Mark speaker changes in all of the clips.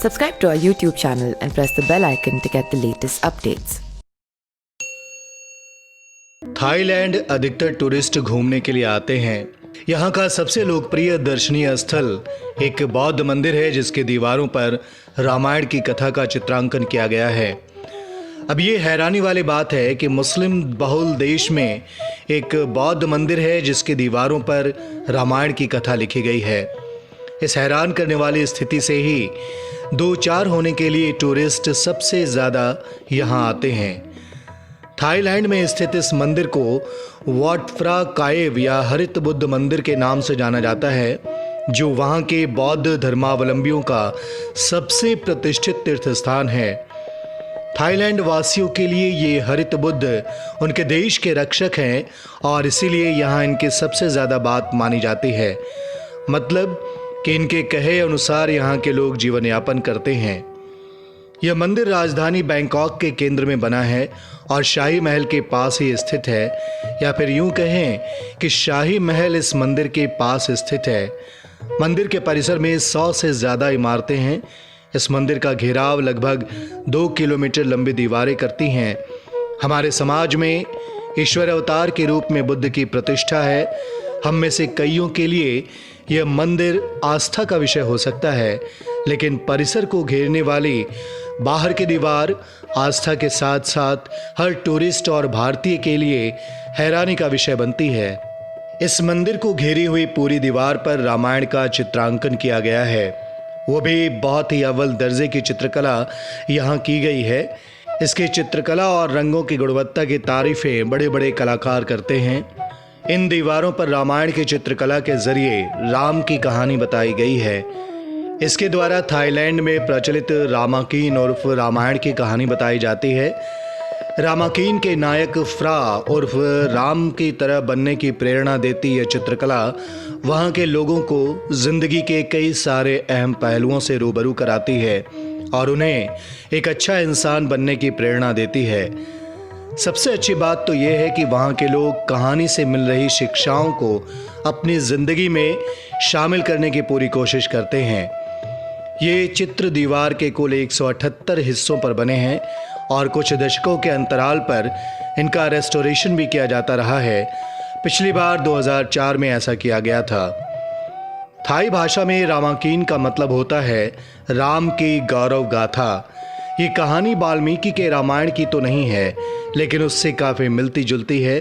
Speaker 1: Subscribe to our YouTube channel and press the bell icon to get the latest updates.
Speaker 2: Thailand अधिकतर tourist घूमने के लिए आते हैं। यहाँ का सबसे लोकप्रिय दर्शनीय स्थल एक बौद्ध मंदिर है जिसके दीवारों पर रामायण की कथा का चित्रांकन किया गया है। अब ये हैरानी वाली बात है कि मुस्लिम बहुल देश में एक बौद्ध मंदिर है जिसके दीवारों पर रामायण की कथा लिखी गई है। इस हैरान करने वाली स्थिति से ही दो चार होने के लिए टूरिस्ट सबसे ज़्यादा यहाँ आते हैं। थाईलैंड में स्थित इस मंदिर को वॉट फ्रा काएव या हरित बुद्ध मंदिर के नाम से जाना जाता है, जो वहाँ के बौद्ध धर्मावलंबियों का सबसे प्रतिष्ठित तीर्थ स्थान है। थाईलैंड वासियों के लिए ये हरित बुद्ध उनके देश के रक्षक हैं और इसीलिए यहाँ इनके सबसे ज़्यादा बात मानी जाती है। मतलब कि इनके कहे अनुसार यहाँ के लोग जीवन यापन करते हैं। यह मंदिर राजधानी बैंकॉक के केंद्र में बना है और शाही महल के पास ही स्थित है, या फिर यूं कहें कि शाही महल इस मंदिर के पास स्थित है। मंदिर के परिसर में 100 से ज़्यादा इमारतें हैं। इस मंदिर का घेराव लगभग 2 किलोमीटर लंबी दीवारें करती हैं। हमारे समाज में ईश्वर अवतार के रूप में बुद्ध की प्रतिष्ठा है। हम में से कईयों के लिए यह मंदिर आस्था का विषय हो सकता है, लेकिन परिसर को घेरने वाली बाहर की दीवार आस्था के साथ साथ हर टूरिस्ट और भारतीय के लिए हैरानी का विषय बनती है। इस मंदिर को घेरी हुई पूरी दीवार पर रामायण का चित्रांकन किया गया है, वो भी बहुत ही अव्वल दर्जे की चित्रकला यहाँ की गई है। इसकी चित्रकला और रंगों की गुणवत्ता की तारीफें बड़े बड़े कलाकार करते हैं। इन दीवारों पर रामायण की चित्रकला के जरिए राम की कहानी बताई गई है। इसके द्वारा थाईलैंड में प्रचलित रामाकीन उर्फ रामायण की कहानी बताई जाती है। रामाकीन के नायक फ्रा उर्फ राम की तरह बनने की प्रेरणा देती यह चित्रकला वहाँ के लोगों को जिंदगी के कई सारे अहम पहलुओं से रूबरू कराती है और उन्हें एक अच्छा इंसान बनने की प्रेरणा देती है। सबसे अच्छी बात तो यह है कि वहाँ के लोग कहानी से मिल रही शिक्षाओं को अपनी ज़िंदगी में शामिल करने की पूरी कोशिश करते हैं। ये चित्र दीवार के कुल 178 हिस्सों पर बने हैं और कुछ दशकों के अंतराल पर इनका रेस्टोरेशन भी किया जाता रहा है। पिछली बार 2004 में ऐसा किया गया था। थाई भाषा में रामाकीन का मतलब होता है राम की गौरव गाथा। ये कहानी वाल्मीकि के रामायण की तो नहीं है, लेकिन उससे काफ़ी मिलती जुलती है।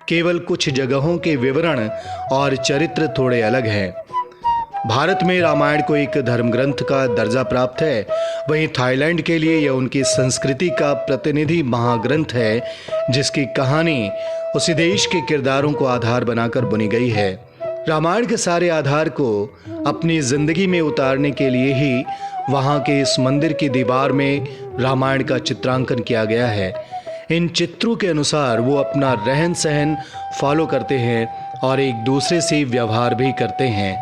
Speaker 2: केवल कुछ जगहों के विवरण और चरित्र थोड़े अलग हैं। भारत में रामायण को एक धर्म ग्रंथ का दर्जा प्राप्त है, वहीं थाईलैंड के लिए यह उनकी संस्कृति का प्रतिनिधि महाग्रंथ है, जिसकी कहानी उसी देश के किरदारों को आधार बनाकर बुनी गई है। रामायण के सारे आधार को अपनी जिंदगी में उतारने के लिए ही वहाँ के इस मंदिर की दीवार में रामायण का चित्रांकन किया गया है। इन चित्रों के अनुसार वो अपना रहन सहन फॉलो करते हैं और एक दूसरे से व्यवहार भी करते हैं।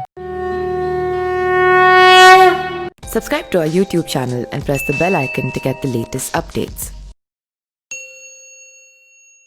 Speaker 1: Subscribe to our YouTube channel and press the bell icon to get the latest updates.